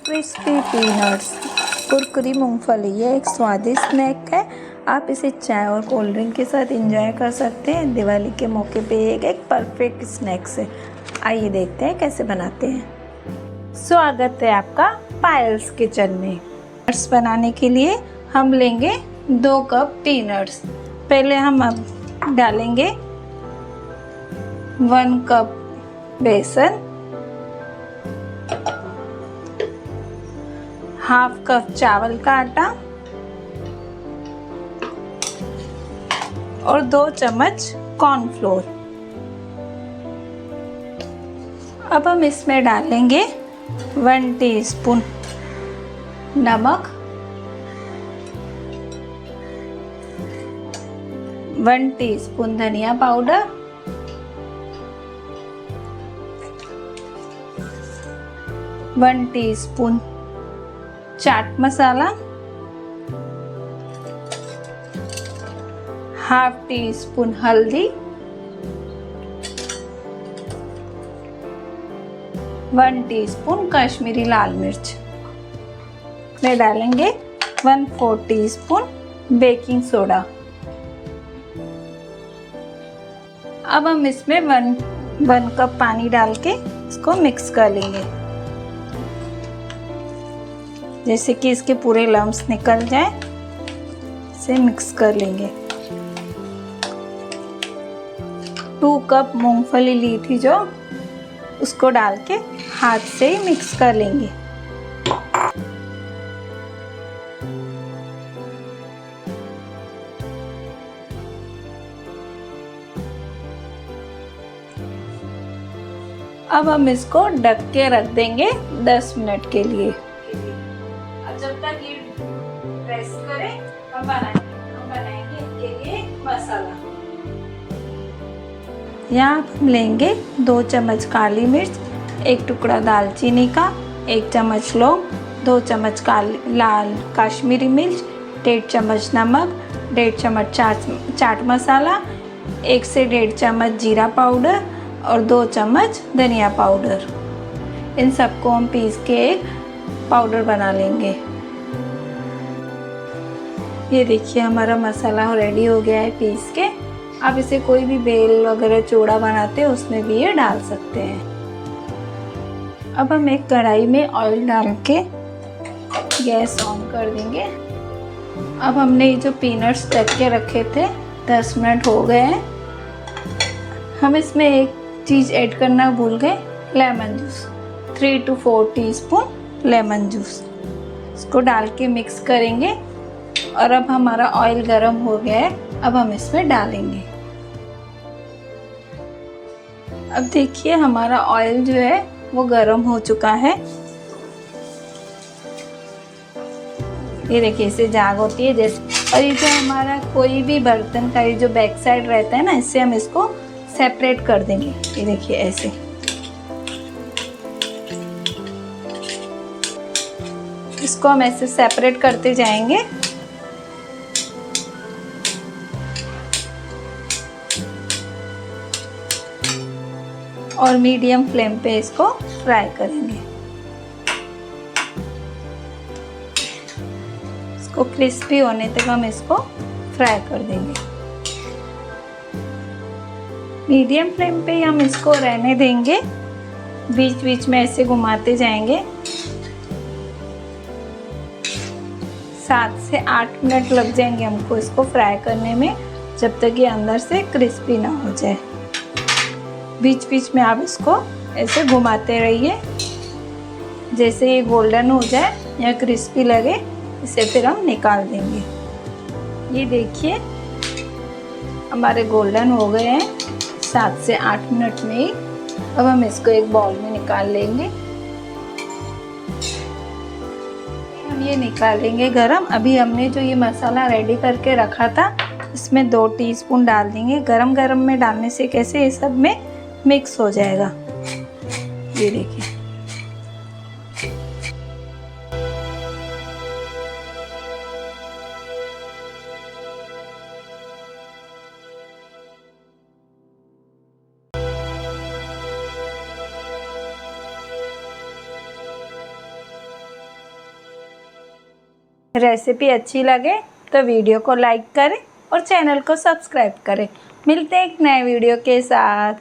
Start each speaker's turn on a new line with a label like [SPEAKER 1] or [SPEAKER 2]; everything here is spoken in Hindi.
[SPEAKER 1] क्रिस्पी पीनट्स कुरकुरी मूंगफली। ये एक स्वादिष्ट स्नैक है। आप इसे चाय और कोल्ड ड्रिंक के साथ एंजॉय कर सकते हैं। दिवाली के मौके पे एक परफेक्ट स्नैक्स है। आइए देखते हैं कैसे बनाते हैं। स्वागत है आपका पायल्स किचन में। पीनट्स बनाने के लिए हम लेंगे 2 कप पीनट्स। पहले हम अब डालेंगे 1 कप बेसन, हाफ कप चावल का आटा और 2 चम्मच कॉर्नफ्लोर। अब हम इसमें डालेंगे 1 टीस्पून नमक, 1 टीस्पून धनिया powder, 1 teaspoon chaat masala, half teaspoon हल्दी, 1 टीस्पून कश्मीरी लाल मिर्च। में डालेंगे 1/4 टीस्पून बेकिंग सोडा। अब हम इसमें 1 कप पानी डाल के इसको मिक्स कर लेंगे, जैसे कि इसके पूरे लम्स निकल जाए। इसे मिक्स कर लेंगे। 2 कप मूंगफली ली थी जो, उसको डाल के हाथ से ही मिक्स कर लेंगे। अब हम इसको ढक के रख देंगे 10 मिनट के लिए। अब जब तक ये प्रेस करे हम बनाएंगे इसके लिए मसाला। यहाँ हम लेंगे 2 चम्मच काली मिर्च, 1 टुकड़ा दालचीनी का, 1 चम्मच लौंग, 2 चम्मच लाल काश्मीरी मिर्च, 1.5 चम्मच नमक, 1.5 चम्मच चाट मसाला, 1 से 1.5 चम्मच जीरा पाउडर और 2 चम्मच धनिया पाउडर। इन सबको हम पीस के एक पाउडर बना लेंगे। ये देखिए हमारा मसाला रेडी हो गया है पीस के। आप इसे कोई भी बेल वगैरह चूड़ा बनाते हैं उसमें भी ये डाल सकते हैं। अब हम एक कढ़ाई में ऑयल डाल के गैस ऑन कर देंगे। अब हमने ये जो पीनट्स ढक के रखे थे 10 मिनट हो गए हैं। हम इसमें एक चीज़ ऐड करना भूल गए, lemon juice. 3 to 4 teaspoon lemon juice. इसको डाल के मिक्स करेंगे। और अब हमारा ऑयल गर्म हो गया है, अब हम इसमें डालेंगे। अब देखिए हमारा ऑयल जो है वो गर्म हो चुका है। ये देखिए इसे जाग होती है जैसे। और ये जो हमारा कोई भी बर्तन का ये जो बैक साइड रहता है ना, इससे हम इसको सेपरेट कर देंगे। ये देखिए ऐसे। इसको हम ऐसे सेपरेट करते जाएंगे। और मीडियम फ्लेम पे इसको फ्राई करेंगे। इसको क्रिस्पी होने तक हम इसको फ्राई कर देंगे। मीडियम फ्लेम पे हम इसको रहने देंगे। बीच बीच में ऐसे घुमाते जाएंगे। 7 से 8 मिनट लग जाएंगे हमको इसको फ्राई करने में, जब तक ये अंदर से क्रिस्पी ना हो जाए। बीच बीच में आप इसको ऐसे घुमाते रहिए। जैसे ये गोल्डन हो जाए या क्रिस्पी लगे, इसे फिर हम निकाल देंगे। ये देखिए हमारे गोल्डन हो गए हैं 7 से 8 मिनट में ही। अब हम इसको एक बाउल में निकाल लेंगे। हम ये निकालेंगे गरम। अभी हमने जो ये मसाला रेडी करके रखा था, इसमें 2 टीस्पून डाल देंगे। गरम गरम में डालने से कैसे ये सब में मिक्स हो जाएगा। ये देखिए रेसिपी अच्छी लगे तो वीडियो को लाइक करें और चैनल को सब्सक्राइब करें। मिलते हैं एक नए वीडियो के साथ।